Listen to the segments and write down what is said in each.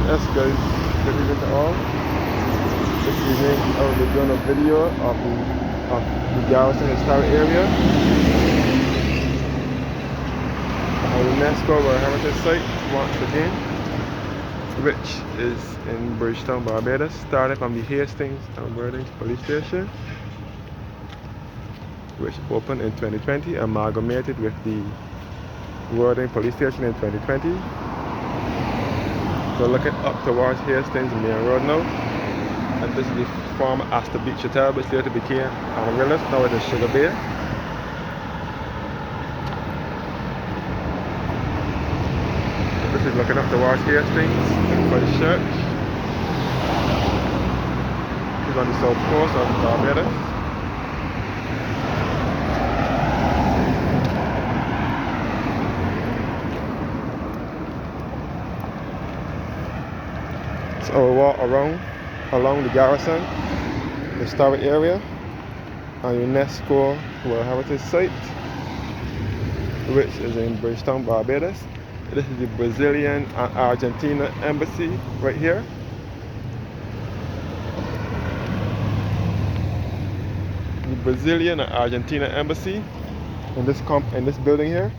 Yes guys, good evening to all. This evening I will be doing a video of the Garrison Historic Area, a UNESCO World Heritage Site once again, which is in Bridgetown, Barbados, starting from the Hastings and Worthing Police Station, which opened in 2020, amalgamated with the Worthing Police Station in 2020. So looking up towards Hastings Main Road now. And this is the former Astor Beach Hotel, which later became Amaryllis, now it is Sugar Bay. So this is looking up towards Hastings, looking for the church. This is on the south coast of Barbados. So we walk along the Garrison Historic Area, a UNESCO World Heritage Site, which is in Bridgetown, Barbados. This is the Brazilian and Argentina embassy right here. The Brazilian and Argentina embassy in this building here.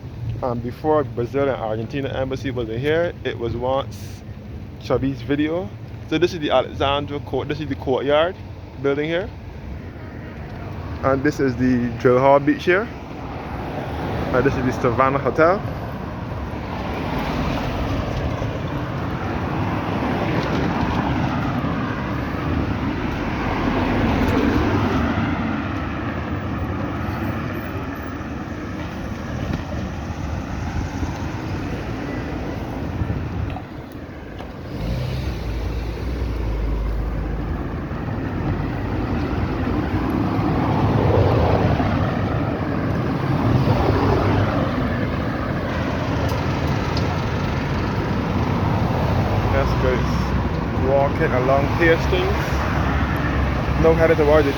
And before Brazil and Argentina embassy was in here, it was once Chubby's Video. So this is the Alexandra Court. This is the courtyard building here, and this is the Drill Hall Beach here, and this is the Savannah Hotel. Walking along Hastings, now headed towards the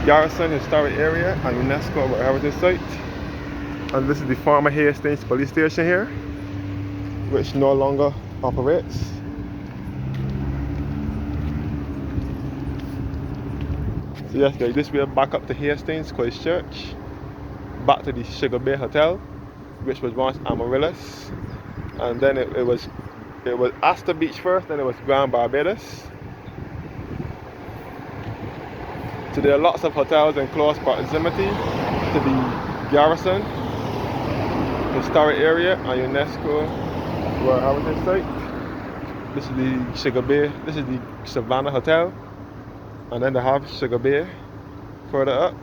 Garrison Historic Area and UNESCO World Heritage Site. And this is the former Hastings Police Station here, which no longer operates. So yes guys, this way back up to Hastings Christchurch, back to the Sugar Bay Hotel, which was once Amaryllis, and then it was Astor Beach first, then it was Grand Barbados. So there are lots of hotels in close proximity to the Garrison Historic Area and UNESCO World Heritage Site. This is the Sugar Bay, this is the Savannah Hotel, and then they have Sugar Bay further up.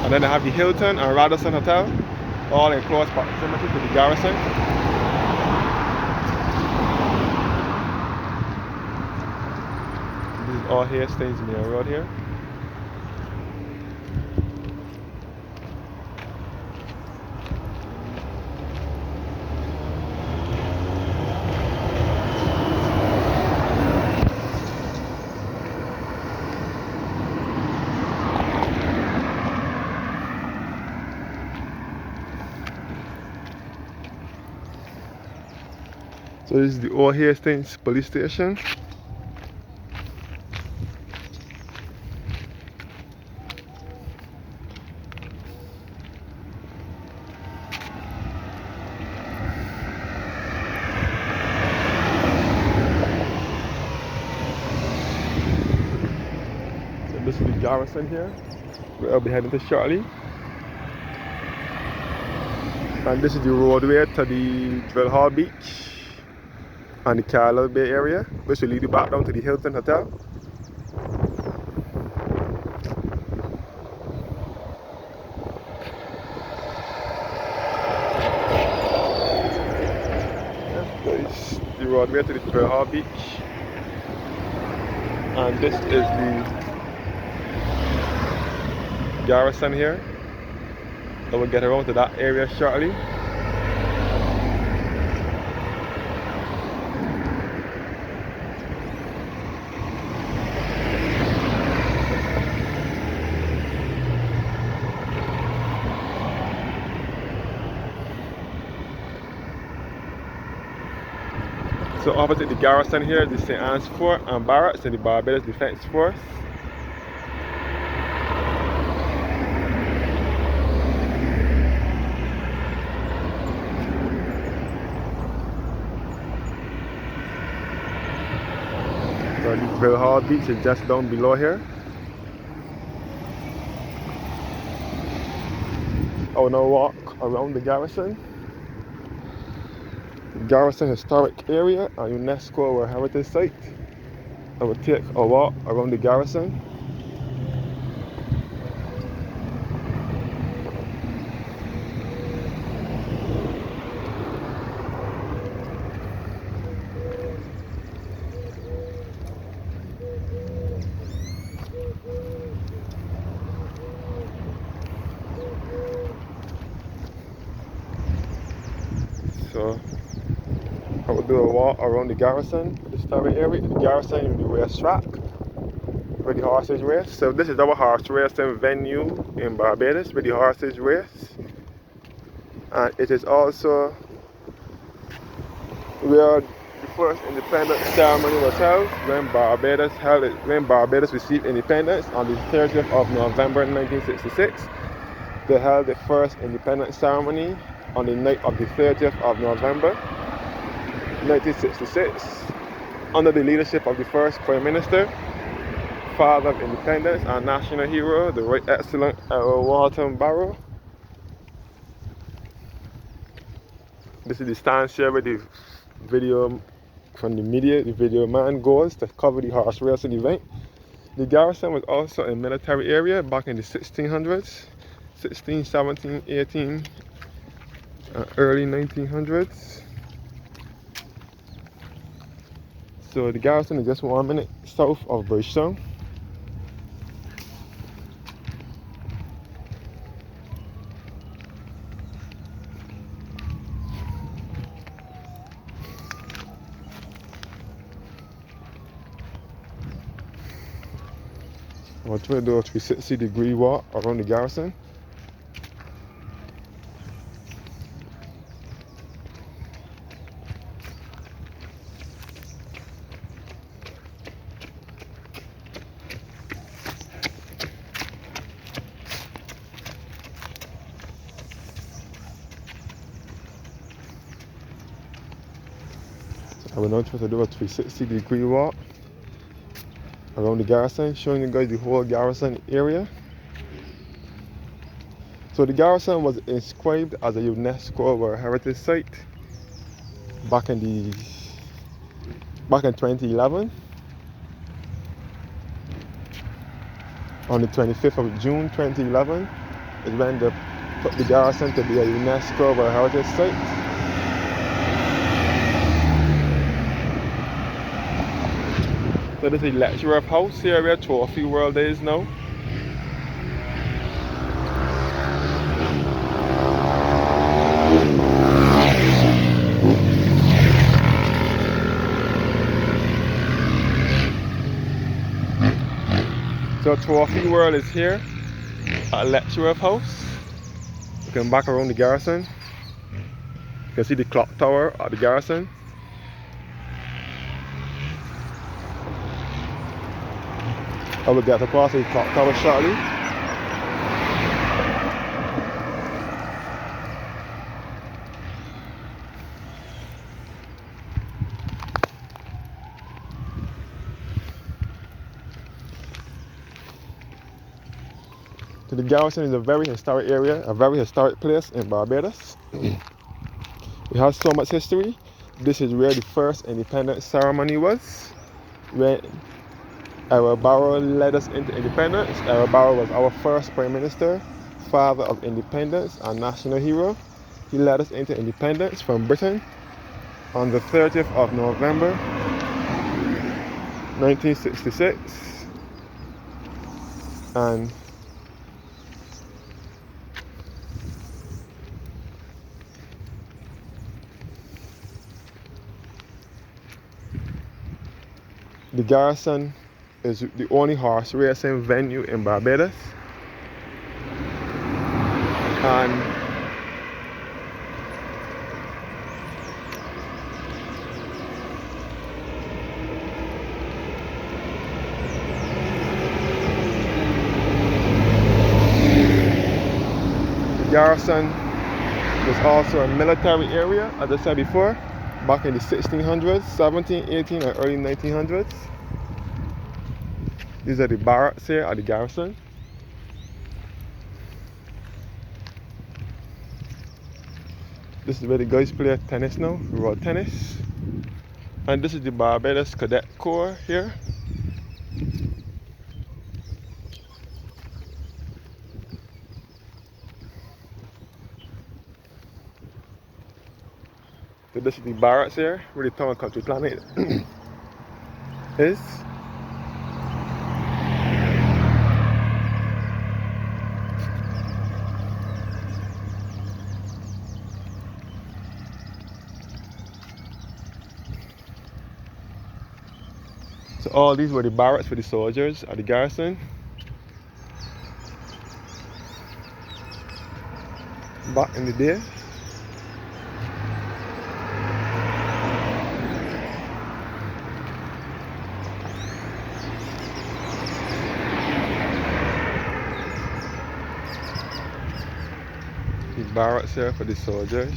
And then they have the Hilton and Radisson Hotel, all in close proximity to the Garrison. This is all Hastings Main Road here. So this is the old Hastings Police Station. So this is the Garrison here, where I'll be heading to shortly. And this is the roadway to the Drill Hall Beach and the Carlisle Bay area, which will lead you back down to the Hilton Hotel. Yes guys, the roadway to the Drill Hall Beach, and this is the Garrison here. I will get around to that area shortly. So opposite the garrison here, the St. Anne's Fort and Barracks and the Barbados Defense Force. So the Bill Hall Beach is just down below here. I will now walk around the garrison. Garrison Historic Area, a UNESCO World Heritage Site. I will take a walk around the garrison. So I will do a walk around the garrison, the historic area. The garrison is the racetrack where the horses race. So this is our horse racing venue in Barbados where the horses race. And it is also where the first independence ceremony was held when Barbados received independence on the 30th of November 1966. They held the first independence ceremony on the night of the 30th of November 1966 under the leadership of the first Prime Minister, father of independence and national hero, the Right Excellent Walton Barrow. This is the stand here where the video from the media, the video man goes to cover the horse racing event. The garrison was also a military area back in the 1600s, 16, 17, 18, early 1900s. So the garrison is just 1 minute south of Bridgetown. I'll try to do a 360-degree walk around the garrison. I will now try to do a 360-degree walk around the garrison, showing you guys the whole garrison area. So the garrison was inscribed as a UNESCO World Heritage Site back in 2011. On the 25th of June 2011 is when they put the garrison to be a UNESCO World Heritage Site. So this is the lecturer house here where Trophy World is now. So Trophy World is here at lecturer house. You can back around the garrison. You can see the clock tower at the garrison. I will get across the clock tower shortly. So the garrison is a very historic area, a very historic place in Barbados. It has so much history. This is where the first independence ceremony was, when our Barrow led us into independence. Our Barrow was our first Prime Minister, father of independence and national hero. He led us into independence from Britain on the 30th of November 1966. And the garrison is the only horse racing venue in Barbados. And Garrison was also a military area, as I said before, back in the 1600s, 17, 18, and early 1900s. These are the barracks here at the Garrison. This is where the guys play tennis now, road tennis. And this is the Barbados Cadet Corps here. So this is the barracks here, where the town and country planet is. So all these were the barracks for the soldiers at the Garrison. Back in the day. The barracks here for the soldiers.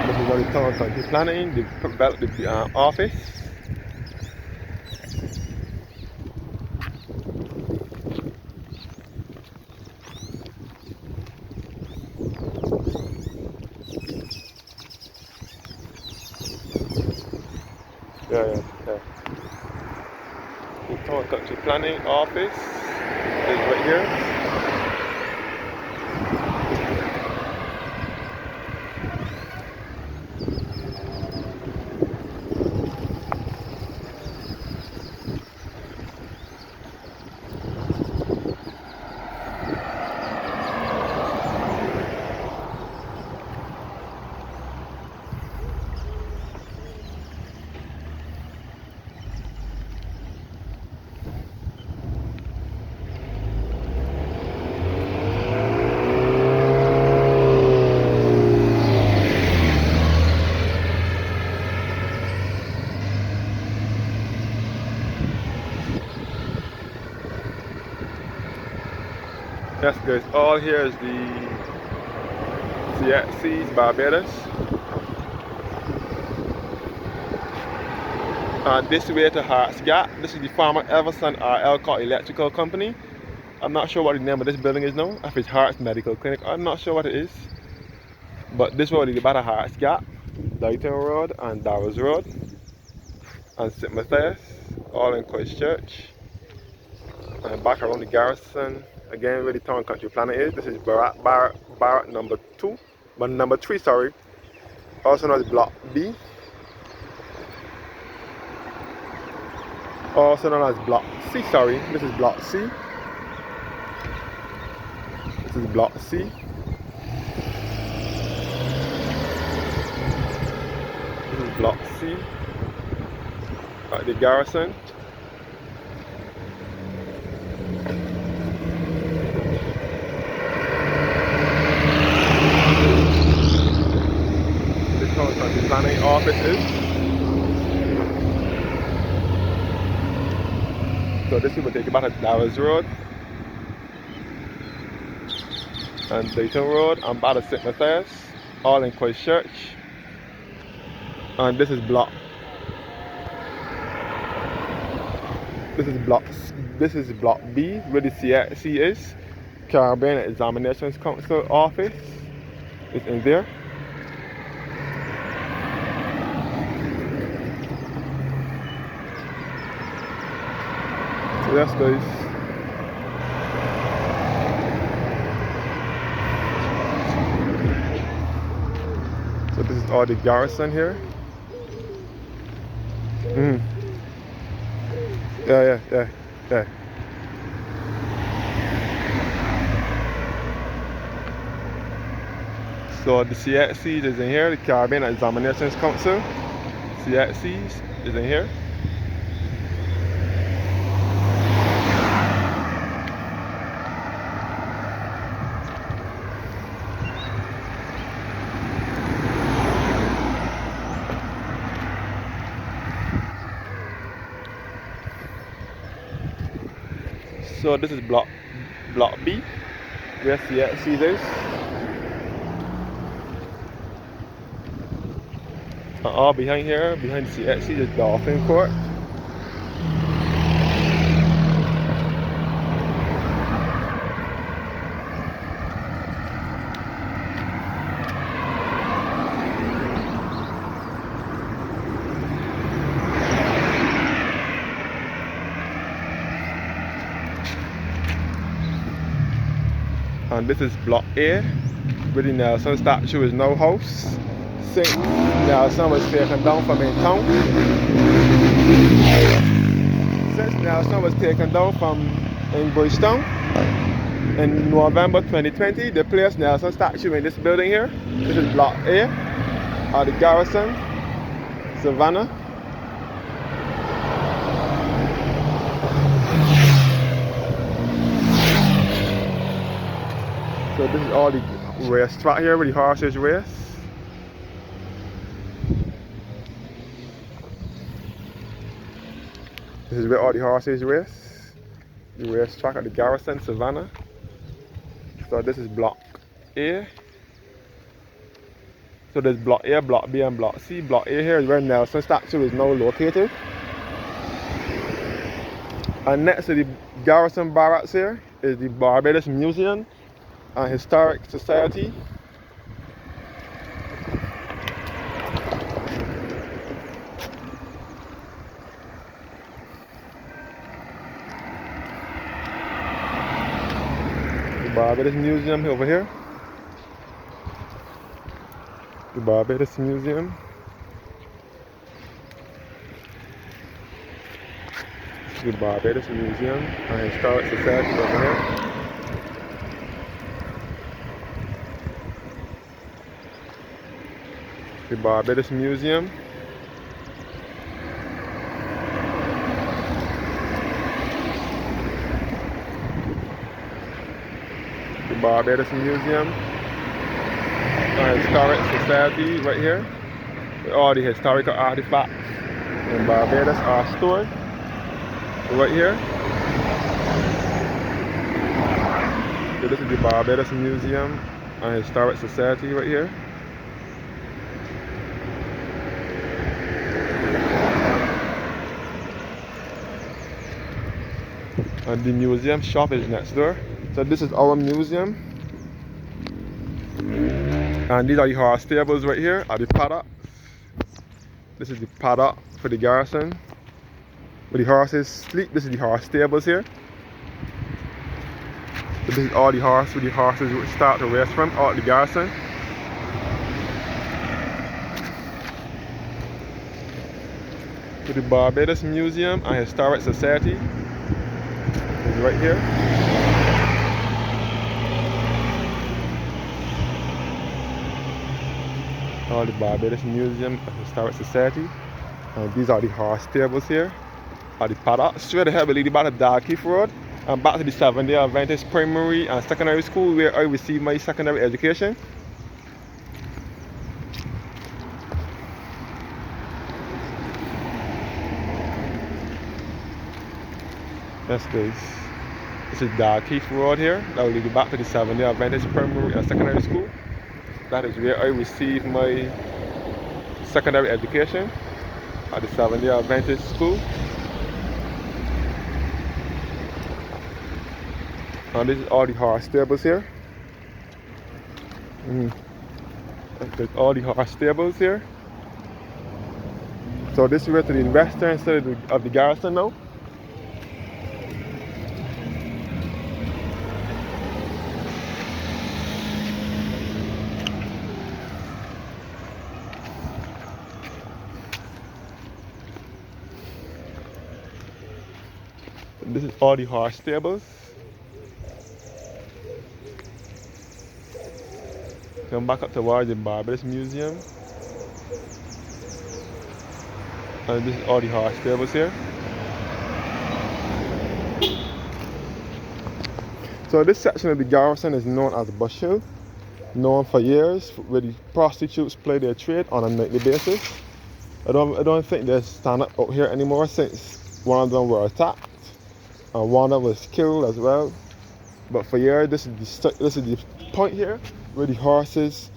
This is where the town and country planning, the office. Yeah. The town and country planning office is right here. Yes guys, all here is the CXC's Barbados. And this way to Hart's Gap. This is the former Everson or Elcott Electrical Company. I'm not sure what the name of this building is now. If it's Hart's Medical Clinic, I'm not sure what it is. But this road is about a Hart's Gap, Dayton Road and Darrows Road and St. Matthias, all in Christchurch. And back around the Garrison, again where the town and country planner is. This is barrack number 2, but number 3, sorry. Also known as Block B. Also known as Block C, sorry. This is Block C. This is Block C. This is Block C at the Garrison. This town and country planning office is. So this will take you back to Darrows Road and Dayton Road and back to St. Matthias, all in Christchurch. And this is block B, where the CXC is. Caribbean Examinations Council office is in there. So that's guys. So this is all the Garrison here. Yeah. So the CXCs is in here, the Caribbean Examinations Council. CXCs is in here. So this is block B, where CXC is. And all behind here, behind CXC, is Dolphin Court. And this is block A, where the Nelson statue is now housed. Since Nelson was taken down from in town. Since Nelson was taken down from in Bridgetown in November 2020, they placed Nelson statue in this building here. This is block A of the Garrison, Savannah. So this is all the racetrack here where the horses race. This is where all the horses race. The racetrack at the Garrison, Savannah. So this is block A. So there's block A, block B, and block C. Block A here is where Nelson statue is now located. And next to the Garrison Barracks here is the Barbados Museum and Historic Society. The Barbados Museum over here. The Barbados Museum. The Barbados Museum and Historic Society over here. The Barbados Museum. The Barbados Museum and Historic Society right here. Where all the historical artifacts in Barbados are stored. Right here. So this is the Barbados Museum and Historic Society right here. And the museum shop is next door. So this is our museum. And these are the horse stables right here, are the paddocks. This is the paddock for the Garrison, where the horses sleep. This is the horse stables here. So this is all the horses where the horses would start to race from, out the Garrison. To the Barbados Museum and Historic Society is right here. All the Barbados Museum and Historic Society. And these are the horse stables here. Are the paddocks. Straight ahead we lead about the Dalkeith Road and back to the Seventh-day Adventist Primary and Secondary School where I received my secondary education. Yes guys. This is Dalkeith Road here. That will lead you back to the Seventh-day Adventist Primary and Secondary School. That is where I received my secondary education at the Seventh-day Adventist School. And this is all the horse stables here. There's all the horse stables here. So this is where to the western side of the Garrison now. This is all the horse stables. Come back up towards the Barbados Museum. And this is all the horse stables here. So this section of the Garrison is known as Bush Hill, known for years where the prostitutes play their trade on a nightly basis. I don't think they stand up out here anymore since one of them were attacked. and one that was killed as well. But for here, this is the point here where the horses,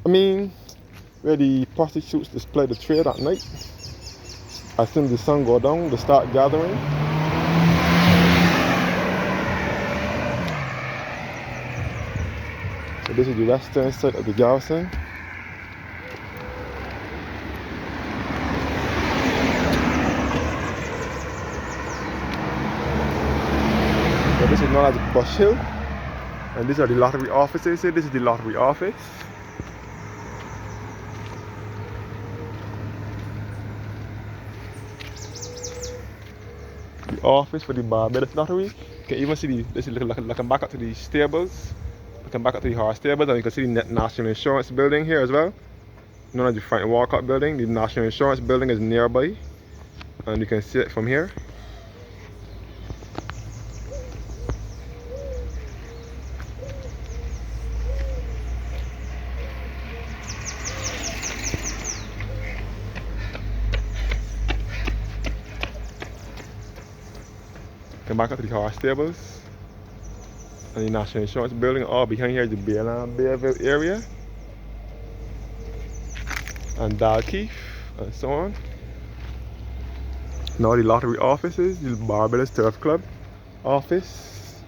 where the prostitutes display the trade at night. As soon as the sun go down, they start gathering. So this is the western side of the garrison. So this is known as Bush Hill, and these are the lottery offices. So this is the lottery office. The office for the Barbados lottery. You can even see this is looking back up to the stables, looking back up to the horse stables, and you can see the National Insurance building here as well, known as the Frank Walcott building. The National Insurance building is nearby, and you can see it from here. Come back up to the horse stables and the National Insurance building. All behind here is the Bayville area and Dalkeith and so on. Now the lottery offices, the Barbados Turf Club office.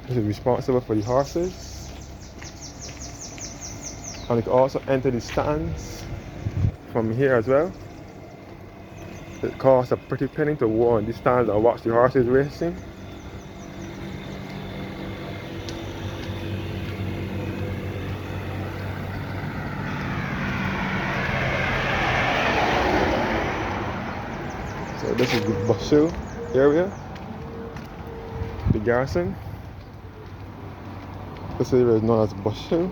This is responsible for the horses. And you can also enter the stands from here as well. It costs a pretty penny to walk in these stands and watch the horses racing. So this is the Bush Hill area, the garrison. This area is known as Bush Hill.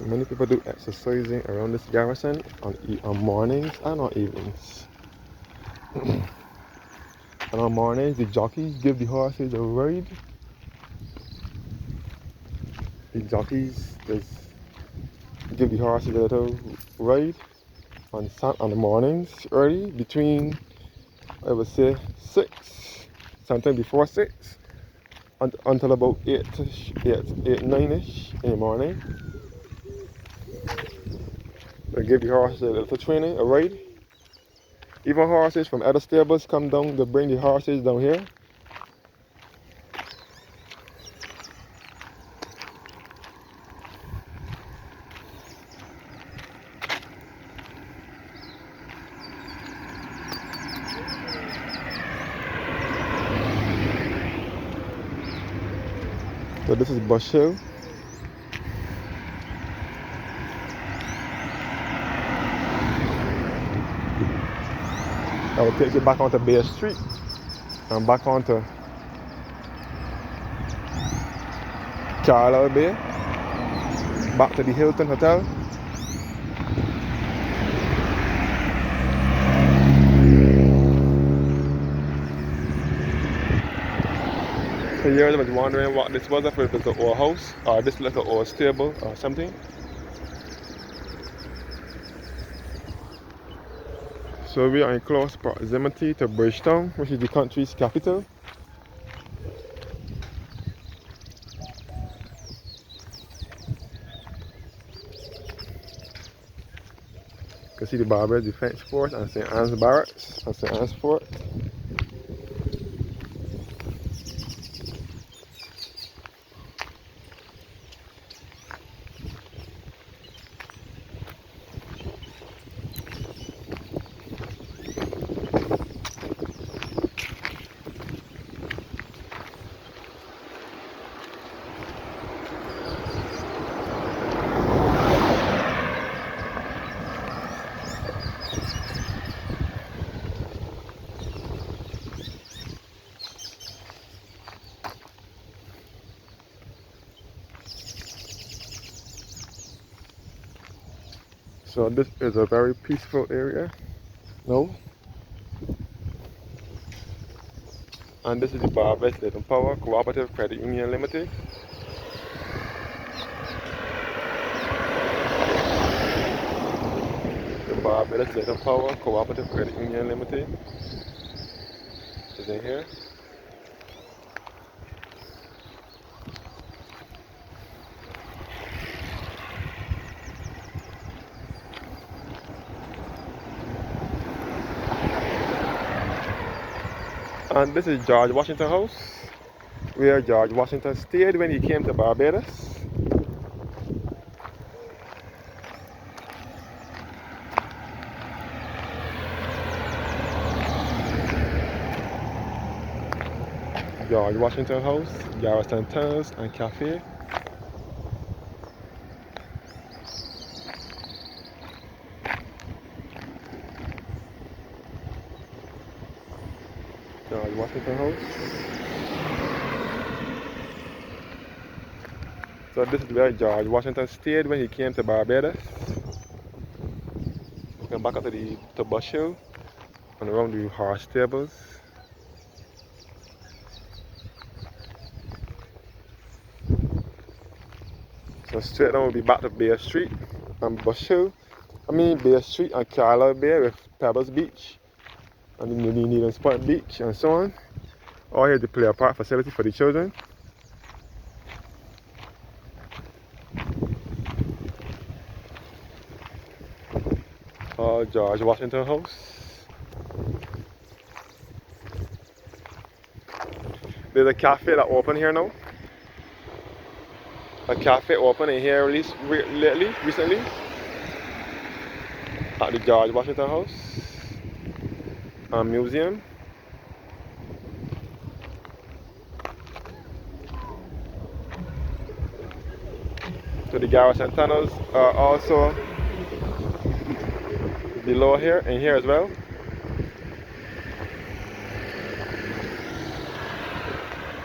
Many people do exercising around this garrison on mornings and on evenings. And on mornings, the jockeys give the horses a ride. The jockeys just give the horses a little ride on the mornings early, between, I would say, 6, sometime before 6, until about 8, 9-ish in the morning. They give the horses a little training, a ride. Even horses from other stables come down to bring the horses down here. So this is Bush Hill. I will take you back onto Bay Street and back onto Carlisle Bay, back to the Hilton Hotel. For years I was wondering what this was, if it was an old house or this little old stable or something. So we are in close proximity to Bridgetown, which is the country's capital. You can see the Barbados Defense Force and St. Anne's Barracks and St. Anne's Fort. So this is a very peaceful area. No? And this is the Barbados Little Power Cooperative Credit Union Limited. Barbados Little Power Cooperative Credit Union Limited is in here. And this is George Washington House, where George Washington stayed when he came to Barbados. George Washington House, Garrison Terrace and Cafe. George Washington House. So this is where George Washington stayed when he came to Barbados. Looking back up to Bush Hill and around the horse stables. So straight down we'll be back to Bay Street and Bush Hill. Bay Street and Carlisle Bay with Pebbles Beach and the Needham Spot Beach and so on. All here the play a park facility for the children. George Washington House. There's a cafe that open here now. A cafe open in here recently at the George Washington House and Museum. So the Garrison tunnels are also below here and here as well.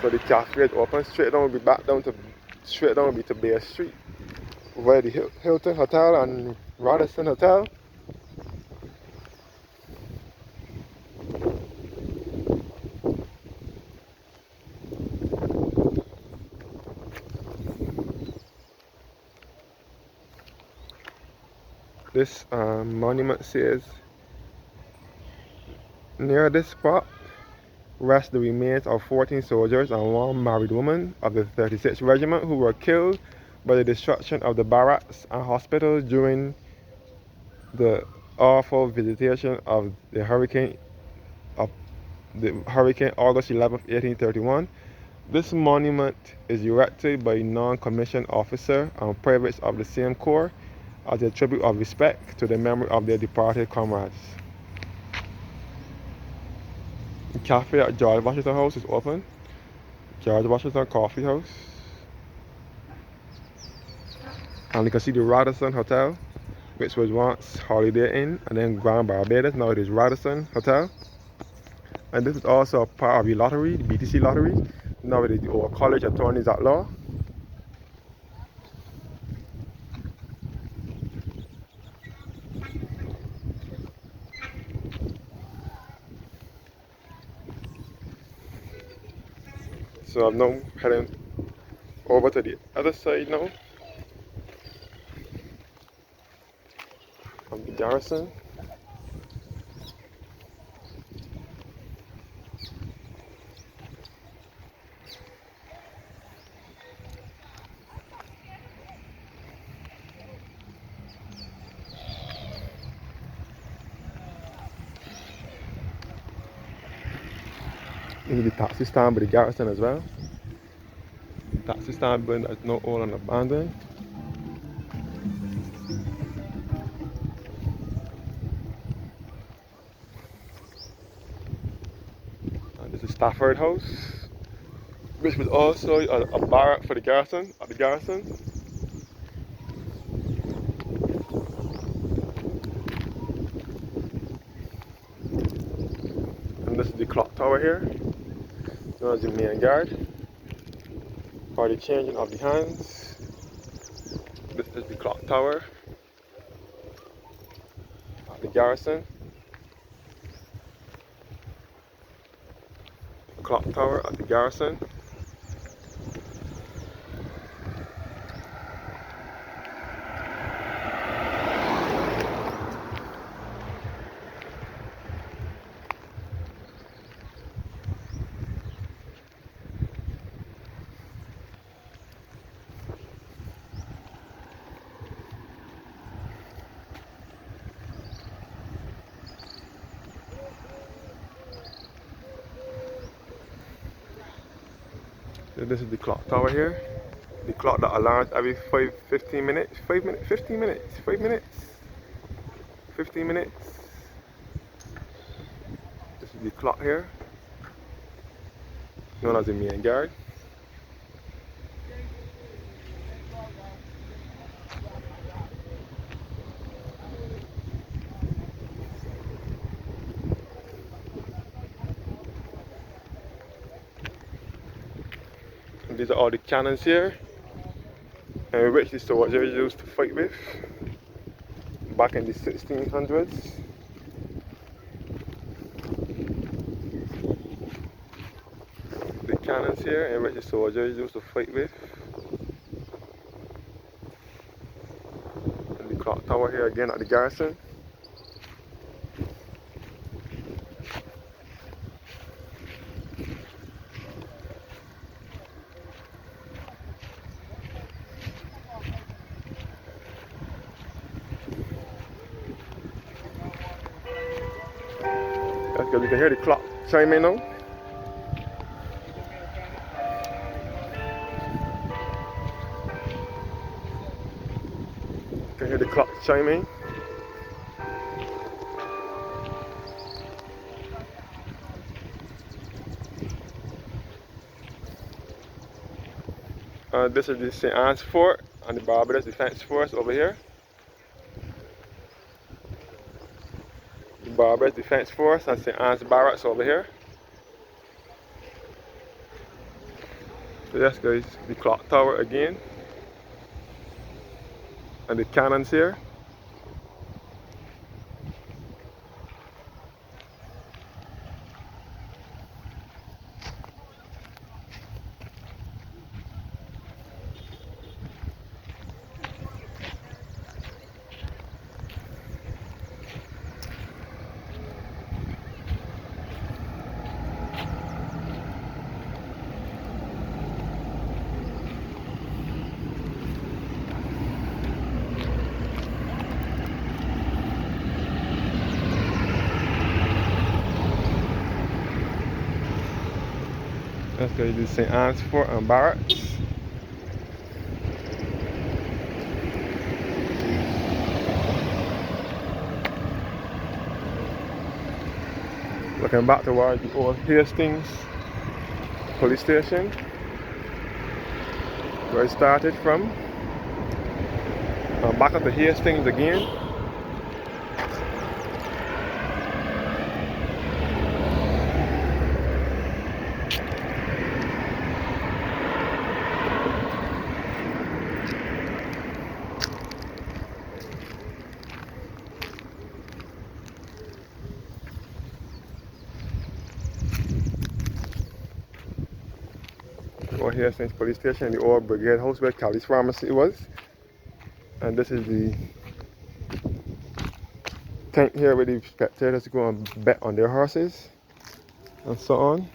So the cafe is open. Straight down will be back down to Bay Street, where the Hilton Hotel and Radisson Hotel. This monument says, near this spot rest the remains of 14 soldiers and one married woman of the 36th Regiment who were killed by the destruction of the barracks and hospitals during the awful visitation of the hurricane August 11, 1831. This monument is erected by non-commissioned officers and privates of the same corps as a tribute of respect to the memory of their departed comrades. The cafe at George Washington House is open. George Washington Coffee House. And you can see the Radisson Hotel, which was once Holiday Inn and then Grand Barbados. Now it is Radisson Hotel. And this is also a part of the lottery, the BTC lottery. Now it is the College Attorneys at Law. So I'm now heading over to the other side now of the Garrison. This is the taxi stand by the Garrison as well. Taxi stand building that's not all and abandoned. And this is Stafford House, which was also a barrack for the Garrison at the Garrison. And this is the clock tower here. Known as the main guard for the changing of the hands. This is the clock tower at the Garrison. The clock tower at the Garrison. So this is the clock tower here. The clock that alarms every 15 minutes. 5 minutes, 15 minutes, 5 minutes, 15 minutes. This is the clock here, known as the main guard. And these are all the cannons here, and which the soldiers used to fight with back in the 1600s. The cannons here, in which the soldiers used to fight with. And the clock tower here again at the garrison. That's good. You can hear the clock chiming now. You can hear the clock chiming. This is the St. Anne's Fort and the Barbados Defense Force over here. The Barbados Defense Force and St. Anne's Barracks over here. So yes guys, the clock tower again. And the cannons here. Let's go to the St. Anne's Fort and Barracks. Looking back towards the old Hastings police station, where it started from. Back up to Hastings again. Or Hastings police station, the old brigade house where Callie's pharmacy was. And this is the tent here where the spectators go and bet on their horses and so on.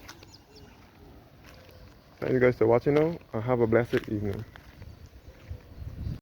Thank you guys for watching now, and have a blessed evening.